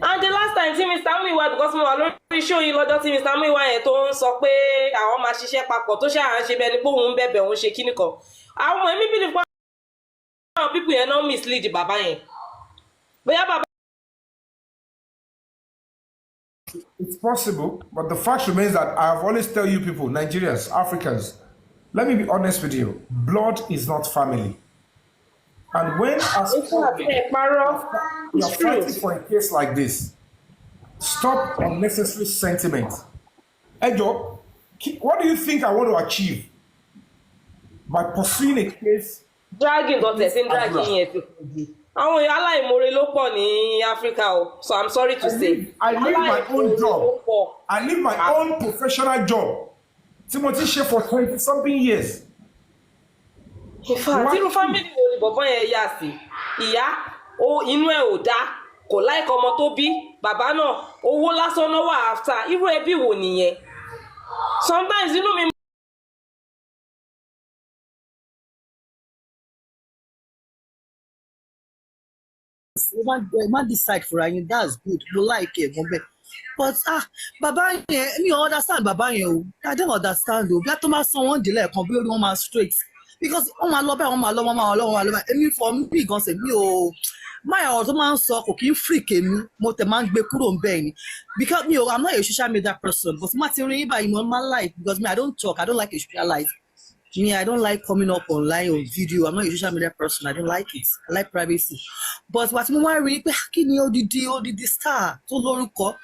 Speaker 4: And the last time tí Mr. Muiwa because mo wà lórí show yìí lọ́jọ́ tí Mr. Muiwa yẹn tó ń sọ pé àwọn máa ṣiṣẹ́ papọ̀ tó ṣáà ń ṣe bẹ́ẹ̀ ni pé òun ń bẹ̀bẹ̀ òun ṣe kíní kan àwọn ọmọ ẹ̀mí believe pé àwọn people yẹn náà mislead bàbá yẹn bóyá bàbá.
Speaker 2: It's possible, but the fact remains that I have always tell you people, Nigerians, Africans, let me be honest with you, blood is not family. And when as you are fighting for a case like this, stop unnecessary sentiment. Ejo, what do you think I want to achieve by pursuing a case?
Speaker 4: Dragging doctors in dragging yẹn ti pọ̀ jù. Àwọn aláìmoore ló pọ̀ ní Africa o, so I'm sorry to say.
Speaker 2: I live my own job. I live my own professional job. Timothy ṣe for 20-something years.
Speaker 4: In fact, irú family wo ni bọ̀bọ́ yẹn yà sí? Ìyá inú ẹ̀ ò dá, kò like ọmọ tó bí, bàbá náà owó lásán náà wà after. Irú ẹbí wo nìyẹn? Sometimes inú mi.
Speaker 5: Man decide for you, that's good. You like it, but baba yẹn mi ò understand baba yẹn o. I don't understand o. Bí a tó máa san wọ́n délẹ̀ kan bí wọ́n máa straight because wọ́n máa lọ bẹ́ẹ̀ wọ́n máa lọ wọ́n máa lọ wọ́n máa lọ bẹ́ẹ̀ èmi fọ mí gan ṣe mi ò máa ọ̀rọ̀ tó máa ń sọ kò kí ń freak èmi mo tẹ̀ máa ń gbé kúrò ń bẹ́ẹ̀ ni because mi ò I'm not a social media person but má ti rin ibà ìmọ̀ máa like because me I don't talk I don't like a social life. Me, I don't like coming up online or video. I'm not a social media person. I don't like it. I like privacy. But what mo wá rí pé kí ni odidi star tó lórúkọ.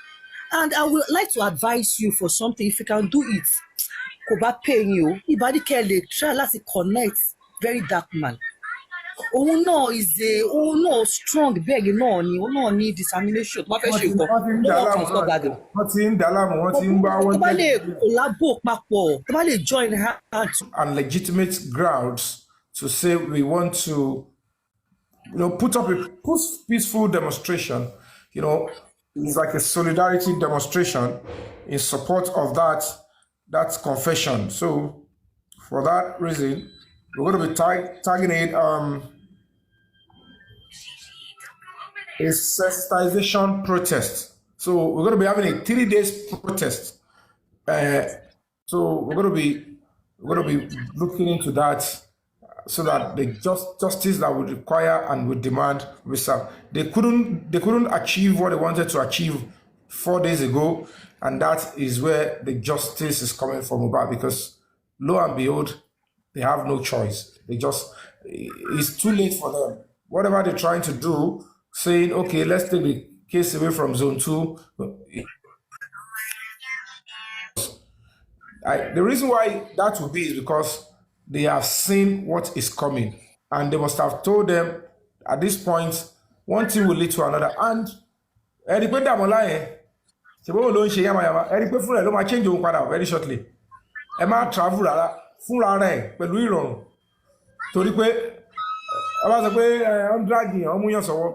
Speaker 5: And I would like to advise you for something if you can do it. Kò bá pay you. Ìbádí kẹ́ lè try láti connect very dark man. Òun náà strong bẹ́ẹ̀ náà ni òun náà ní determination. Wọ́n fẹ́ ṣe nǹkan.
Speaker 2: Wọ́n ti ń dàlámù, wọ́n ti ń bá wọn.
Speaker 5: Tó bá lè collabo papọ̀, tó bá lè join hands.
Speaker 2: And legitimate grounds to say we want to, put up a peaceful demonstration. It's like a solidarity demonstration in support of that confession. So for that reason, we're going to be tagging it a sensitization protest. So we're going to be having a 3 days protest. So we're going to be looking into that so that the justice that would require and would demand will serve. They couldn't achieve what they wanted to achieve 4 days ago, and that is where the justice is coming from Mohbad, because lo and behold, They have no choice. It's too late for them. Whatever they're trying to do, saying, okay, let's take the case away from zone two. The reason why that will be is because they have seen what is coming. And they must have told them at this point, one thing will lead to another. And ẹni pé Dàmọ́lá yẹn ṣe bó ló ń ṣe yamayama ẹni pé fúnra ẹ̀ ló máa change òun padà very shortly. Ẹ má travel rárá fúnra rẹ̀ pẹ̀lú ìrọ̀rùn. Torí pé ẹ bá sọ pé ọ̀n dragi ọmú yàn sọ́wọ́.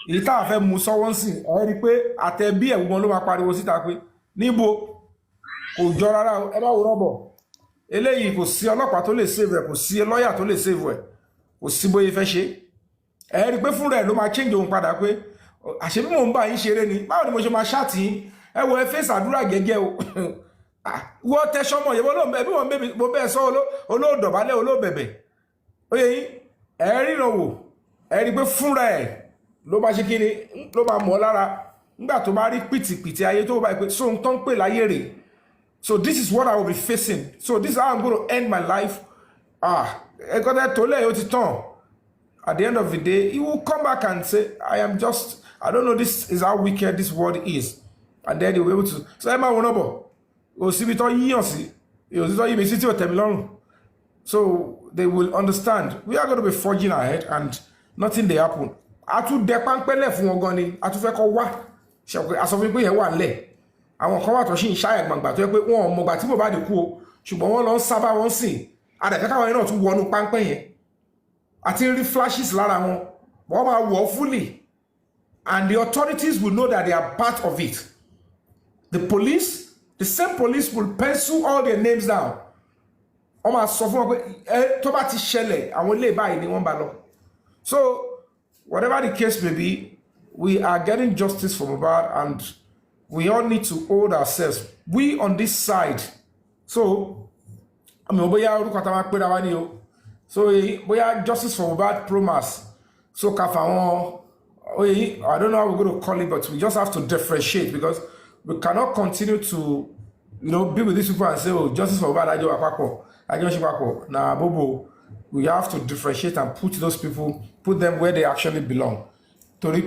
Speaker 2: Èyí tá a fẹ́ mú sọ́wọ́ ń sìn ẹ rí i pé àtẹ̀bí ẹ̀ gbọ́n ló máa pariwo síta pé níbo kò jọ rárá ẹ bá wo rọ́bọ̀. Eléyìí kò sí ọlọ́pàá tó lè save ẹ̀ kò sí lọ́ọ̀yà tó lè save ẹ̀ kò sí bóyá fẹ́ ṣe ẹ rí i pé fúnra ẹ̀ ló máa change òun padà pé àṣebí mò ń bá yín ṣeré ni báwo ni mo ṣe máa ṣáàtì yín ẹ wo ẹ fèsì àdúrà gẹ́gẹ́ o wọ́n tẹṣọ́mọ̀ yẹn wọ́n bí wọ́n bẹ́ẹ̀ mo bẹ́ẹ̀ sọ olóòdọ̀bálẹ̀ olóòbẹ̀bẹ̀ ó yẹ yín ẹ ríran wò ẹ rí i pé fúnra ẹ̀ ló máa ṣe kí ni ló máa mọ̀ lára nígbà tó bá rí pìtìpìtì ayé tó bá yẹ pé sóhun tó ń pè láyé rè so this is what I will be facing so this is how I'm going to end my life ẹ̀kọ́ tẹ́ tó lẹ́yìn ó ti tàn at the end of the day he will come back and say I don't know, this is how wicked this world is. And then they will be able to. So, Emma will know. So, they will understand. We are going to be forging ahead and nothing they happen. Atu depan pele fún wọn gan ni. Atu fẹ́ kó wá. Ṣé pé aṣọ fún pé yẹn wà ńlẹ̀. Àwọn kan wà tó ṣì ń ṣàyẹ̀ gbangba tó yẹ pé wọn mọ̀ gbà tí Mohbad kú o. Ṣùgbọ́n wọ́n lọ ń sábà wọ́n sìn. Àdàkẹ́ káwọn yẹn náà tún wọnú páńpẹ́ yẹn. Àti rí flashes lára wọn. Wọ́n máa wọ̀ fully. And the authorities will know that they are part of it. The same police will pencil all their names down. So, whatever the case may be, we are getting justice for Mohbad and we all need to hold ourselves. We on this side. So, so we are justice for Mohbad promise. So, I don't know how we're going to call it, but we just have to differentiate because we cannot continue to, be with these people and say, oh, justice for bad, I just nah, Bobo. We have to differentiate and put those people, put them where they actually belong. Whoever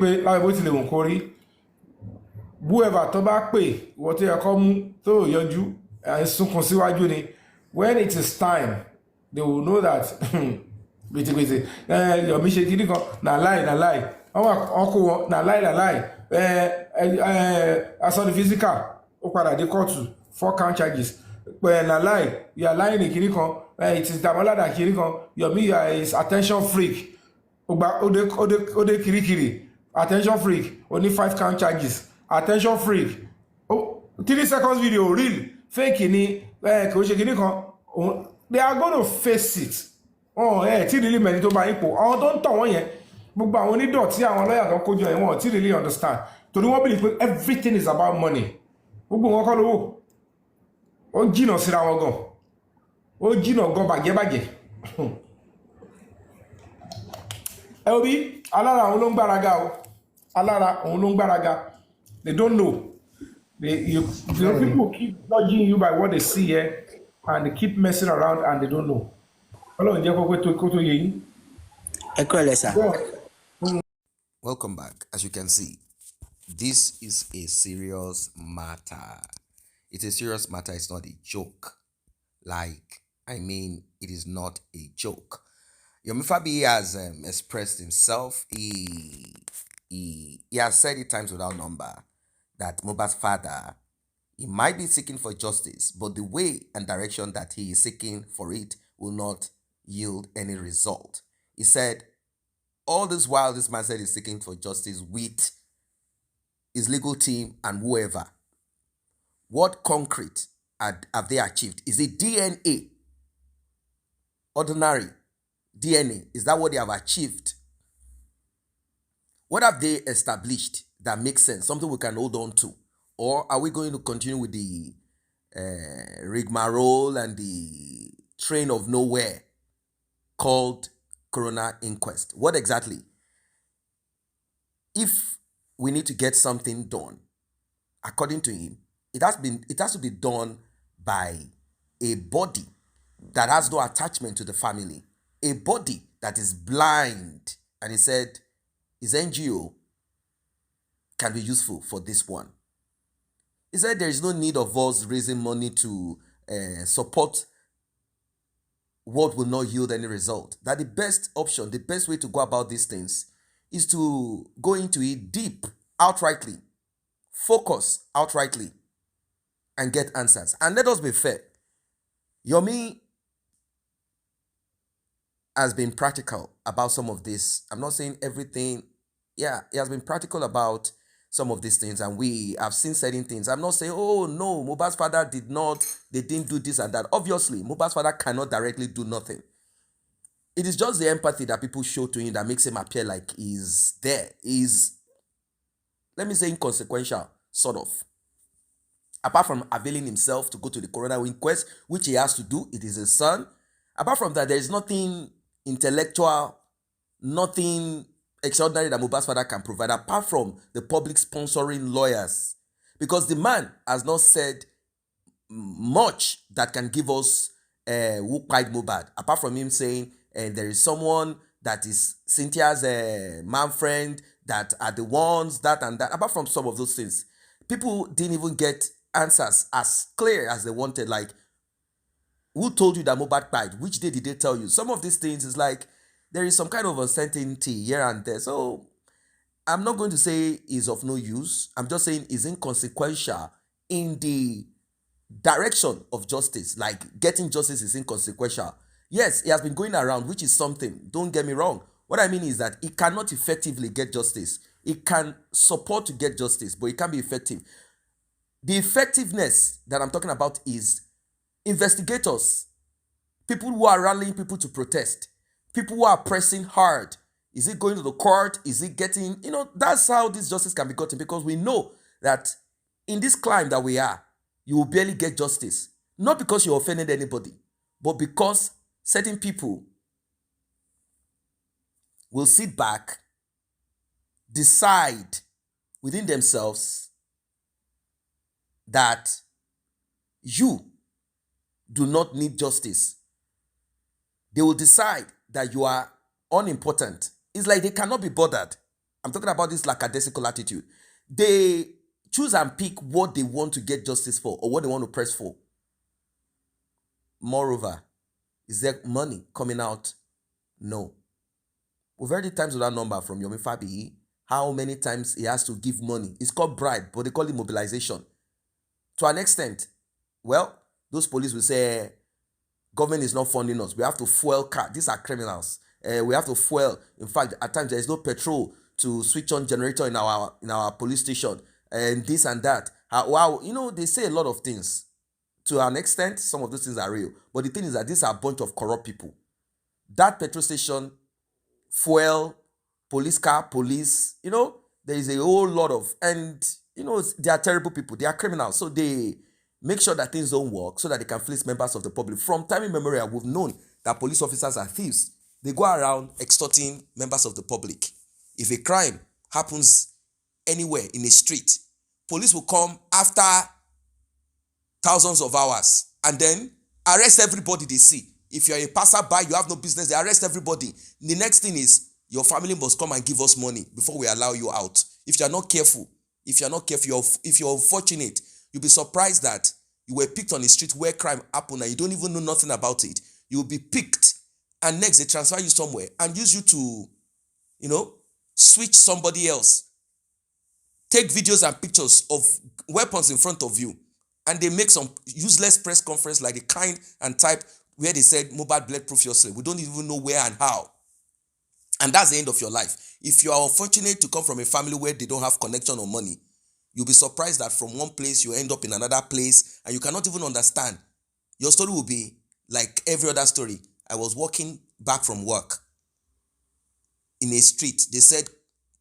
Speaker 2: to back pay, what they are coming to Yonju and Sukonsiwaju, when it is time, they will know that your mission na lie. Uncle na lie. I saw the physical. Opada the court 4 count charges. When na lie, you are lying in Kirikon. It is Damola that Kirikon. You are his attention freak. Ode Kirikiri. Attention freak. Only 5 count charges. Attention freak. 3 seconds video real. Fake ni. They are going to face it. Really many to buy people. Don't tell one gbogbo àwọn onídọ̀tí àwọn lọ́yà tó kójọ ẹ̀ wọ́n tí really understand torí wọ́n believe pé everything is about money gbogbo wọn kọ́ lówó ó jìnà síra wọn gan ó jìnà gan bàjẹ́bàjẹ́ ẹ wo bí alára òun ló ń gbáraga o alára òun ló ń gbáraga they don't know people keep judging you by what they see here and they keep messing around and they don't know ọlọ́run jẹ́ kó tó yé yín.
Speaker 6: ẹ kúrò lẹ́sà.
Speaker 1: Welcome back. As you can see, this is a serious matter. It's a serious matter. It's not a joke. It is not a joke. Yomi Fabi has expressed himself. He has said it times without number that Mohbad's father, he might be seeking for justice, but the way and direction that he is seeking for it will not yield any result. He said, all this while this man said he's seeking for justice with his legal team and whoever. What concrete have they achieved? Is it DNA? Ordinary DNA. Is that what they have achieved? What have they established that makes sense? Something we can hold on to? Or are we going to continue with the rigmarole and the train of nowhere called Coroner Inquest? What exactly? If we need to get something done, according to him, it has to be done by a body that has no attachment to the family, a body that is blind, and he said his NGO can be useful for this one. He said there is no need of us raising money to support what will not yield any result. That the best option, the best way to go about these things is to go into it deep, outrightly, focus outrightly, and get answers. And let us be fair. Yomi has been practical about some of this. I'm not saying everything. Yeah, he has been practical about some of these things, and we have seen certain things. I'm not saying, oh no, Mohbad's father they didn't do this and that. Obviously, Mohbad's father cannot directly do nothing. It is just the empathy that people show to him that makes him appear like he's there. He's, let me say, inconsequential, sort of. Apart from availing himself to go to the coroner inquest, which he has to do, it is his son. Apart from that, there is nothing intellectual, nothing extraordinary that Mohbad's father can provide, apart from the public sponsoring lawyers. Because the man has not said much that can give us who killed Mohbad, apart from him saying there is someone that is Cynthia's man friend that are the ones, that and that. Apart from some of those things, people didn't even get answers as clear as they wanted, like, who told you that Mohbad died? Which day did they tell you? Some of these things is like, there is some kind of uncertainty here and there. So I'm not going to say is of no use. I'm just saying is inconsequential in the direction of justice. Like, getting justice is inconsequential. Yes, he has been going around, which is something. Don't get me wrong. What I mean is that he cannot effectively get justice. He can support to get justice, but it can't be effective. The effectiveness that I'm talking about is investigators, people who are rallying people to protest, people who are pressing hard. Is it going to the court? Is it getting, that's how this justice can be gotten, because we know that in this climb that we are, you will barely get justice. Not because you offended anybody, but because certain people will sit back, decide within themselves that you do not need justice. They will decide that you are unimportant. It's like they cannot be bothered. I'm talking about this lackadaisical attitude. They choose and pick what they want to get justice for or what they want to press for. Moreover, is there money coming out? No. We've heard the times of that number from Yomi Fabiyi, how many times he has to give money. It's called bribe, but they call it mobilization. To an extent, well, those police will say, government is not funding us. We have to fuel car. These are criminals. We have to fuel. In fact, at times there is no petrol to switch on generator in our police station, and this and that. Wow, they say a lot of things. To an extent, some of those things are real. But the thing is that these are a bunch of corrupt people. That petrol station, fuel, police car, police, there is a whole lot of, and they are terrible people. They are criminals. So they make sure that things don't work so that they can fleece members of the public. From time immemorial, we've known that police officers are thieves. They go around extorting members of the public. If a crime happens anywhere in a street, police will come after thousands of hours and then arrest everybody they see. If you're a passerby, you have no business, they arrest everybody. The next thing is, your family must come and give us money before we allow you out. If you're not careful, if you're unfortunate, you'll be surprised that you were picked on the street where crime happened and you don't even know nothing about it. You will be picked, and next they transfer you somewhere and use you to, switch somebody else. Take videos and pictures of weapons in front of you, and they make some useless press conference like the kind and type where they said Mohbad bled profusely. We don't even know where and how. And that's the end of your life. If you are unfortunate to come from a family where they don't have connection or money, you'll be surprised that from one place you end up in another place and you cannot even understand. Your story will be like every other story. I was walking back from work in a street. They said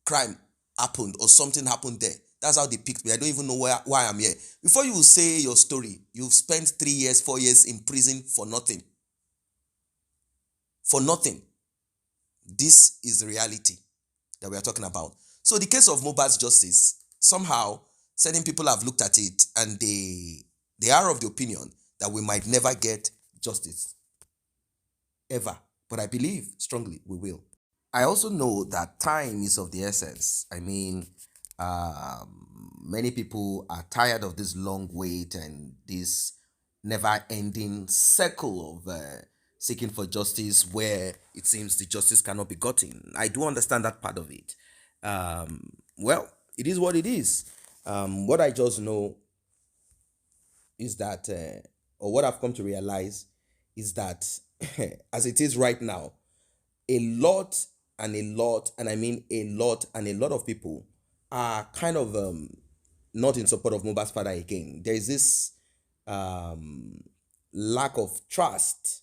Speaker 1: crime happened or something happened there. That's how they picked me. I don't even know why I'm here. Before you will say your story, you've spent 3 years, 4 years in prison for nothing. For nothing. This is the reality that we are talking about. So the case of Mohbad's justice, somehow certain people have looked at it and they are of the opinion that we might never get justice. ever, but I believe strongly we will. I also know that time is of the essence. I mean, many people are tired of this long wait and this never ending circle of seeking for justice where it seems the justice cannot be gotten. I do understand that part of it. Well, it is what it is. What I just know is that, or what I've come to realize is that, as it is right now, a lot and I mean a lot of people are kind of not in support of Mohbad's father again. There is this lack of trust.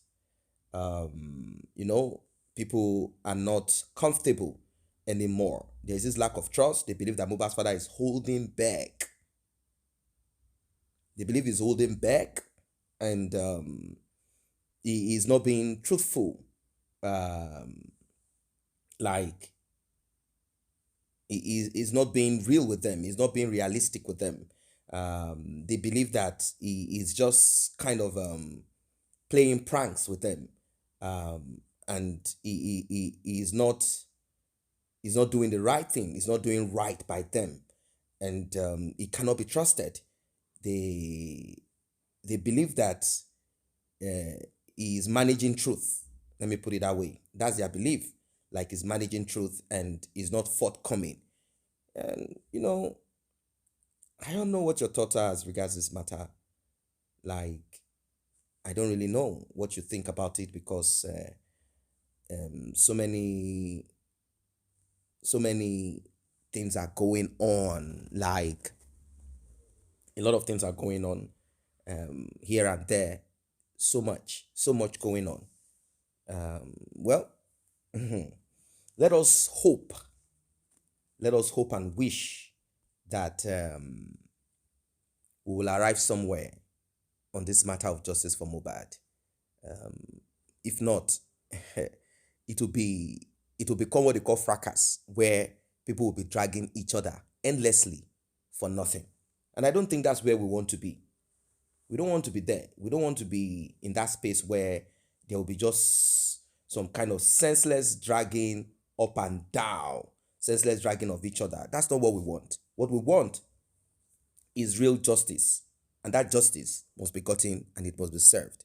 Speaker 1: You know, people are not comfortable anymore. There's this lack of trust. They believe that Mohbad's father is holding back. They believe he's holding back, and he is not being truthful. Like he's not being real with them. He's not being realistic with them. They believe that he is just kind of playing pranks with them, and he's not doing the right thing. He's not doing right by them, and he cannot be trusted. They they believe that he is managing truth. Let me put it that way. That's their belief. Like he's managing truth and is not forthcoming. And you know, I don't know what your thoughts are as regards this matter. Like, I don't really know what you think about it because so many things are going on. Like a lot of things are going on here and there. So much going on. Well, let us hope. Let us hope and wish that we will arrive somewhere on this matter of justice for Mohbad. If not, it will become what they call fracas, where people will be dragging each other endlessly for nothing. And I don't think that's where we want to be. We don't want to be there. We don't want to be in that space where there will be just some kind of senseless dragging up and down, senseless dragging of each other. That's not what we want. What we want is real justice, and that justice must be gotten and it must be served.